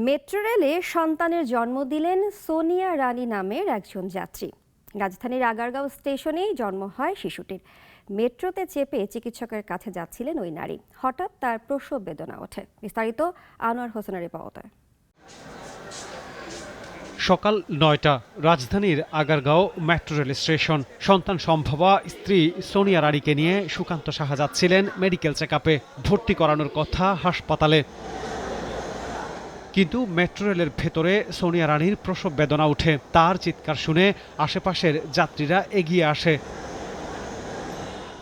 মেট্রোরেলে সন্তানের জন্ম দিলেন সোনিয়া রানী নামের একজন যাত্রী। রাজধানীর আগারগাঁও স্টেশনেই জন্ম হয় শিশুটির। মেট্রোতে চেপে চিকিৎসকের কাছে যাচ্ছিলেন ওই নারী। হঠাৎ তার প্রসব বেদনা ওঠে। বিস্তারিত আনোয়ার হোসেনের রিপোর্টে। সকাল ৯টা, রাজধানীর আগারগাঁও মেট্রো রেল স্টেশন। সন্তান সম্ভবা স্ত্রী সোনিয়া রানীকে নিয়ে সুকান্ত সাহা যাচ্ছিলেন মেডিকেল চেকআপে। ভর্তি করানোর কথা হাসপাতালে, কিন্তু মেট্রো রেলের ভেতরে সোনিয়া রানীর প্রসব বেদনা ওঠে। তার চিৎকার শুনে আশেপাশের যাত্রীরা এগিয়ে আসে।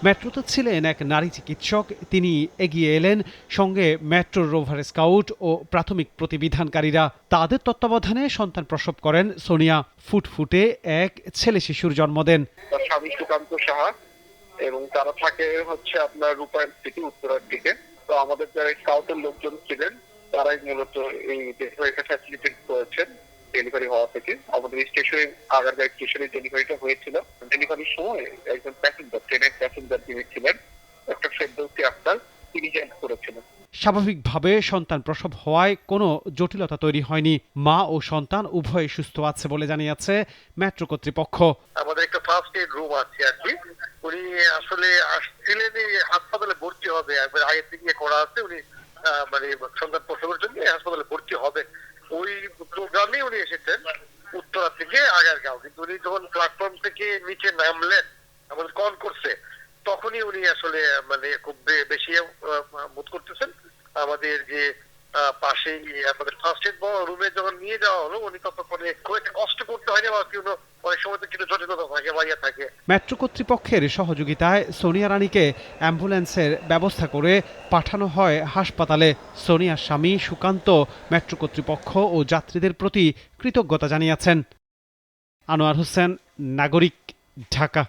মেট্রোতে ছিলেন এক নারী চিকিৎসক, তিনি এগিয়ে এলেন, সঙ্গে মেট্রো রোভার স্কাউট ও প্রাথমিক প্রতিবিধানকারীরা। তাদের তত্ত্বাবধানে সন্তান প্রসব করেন সোনিয়া। ফুটফুটে এক ছেলে শিশুর জন্ম দেন। তার স্বামী সুকান্ত সাহা এবং তারা থাকে আপনার রূপায়ণ সিটি উত্তরার দিকে। তো আমাদের যারা স্কাউটের লোকজন ছিলেন তারাই মূলত এই ডেলিভারিটা ফ্যাসিলিটেট করেছেন। ডেলিভারি হওয়া থেকে আমাদের স্টেশনে আগারগাঁও স্টেশনে ডেলিভারিটা হয়েছিল। ডেলিভারির সময় একজন প্যাসেঞ্জার, ট্রেনের প্যাসেঞ্জার যিনি ছিলেন, একটা ফেরদৌসী আক্তার, তিনি হেল্প করেছিলেন। স্বাভাবিকভাবে সন্তান প্রসব হওয়ায় কোনো জটিলতা তৈরি হয়নি। মা ও সন্তান উভয়ে সুস্থ আছে বলে জানিয়েছে মেট্রো কর্তৃপক্ষ। আমাদের একটা ফার্স্ট এড রুম আছে আর কি। উনি আসলে আসছিলেন হাসপাতালে ভর্তি হবে, একবার আগে থেকে করা আছে। উনি মানে সন্তান প্রসবের জন্য হাসপাতালে ভর্তি হবে, ওই প্রোগ্রামে উনি এসেছেন উত্তরা থেকে আগারগাঁও। কিন্তু উনি যখন প্ল্যাটফর্ম থেকে নিচে নামলেন, আমাদের কল করছে, তখনই উনি আসলে মানে খুব বেশি বোধ করতেছেন। আমাদের যে পাশেই আমাদের ফার্স্ট এড রুমে যখন নিয়ে যাওয়া হলো, উনি ততক্ষণে খুব একটা কষ্ট করতে হয়নি বা কোনো অনেক সময় তো কিছু জটিলতা থাকে, বাইরে থাকে। মেট্রো কর্তৃপক্ষের সহযোগিতায় সোনিয়া রানীকে অ্যাম্বুলেন্সের ব্যবস্থা করে পাঠানো হয় হাসপাতালে। সোনিয়ার স্বামী সুকান্ত মেট্রো কর্তৃপক্ষ ও যাত্রীদের প্রতি কৃতজ্ঞতা জানিয়েছেন। আনোয়ার হোসেন, নাগরিক, ঢাকা।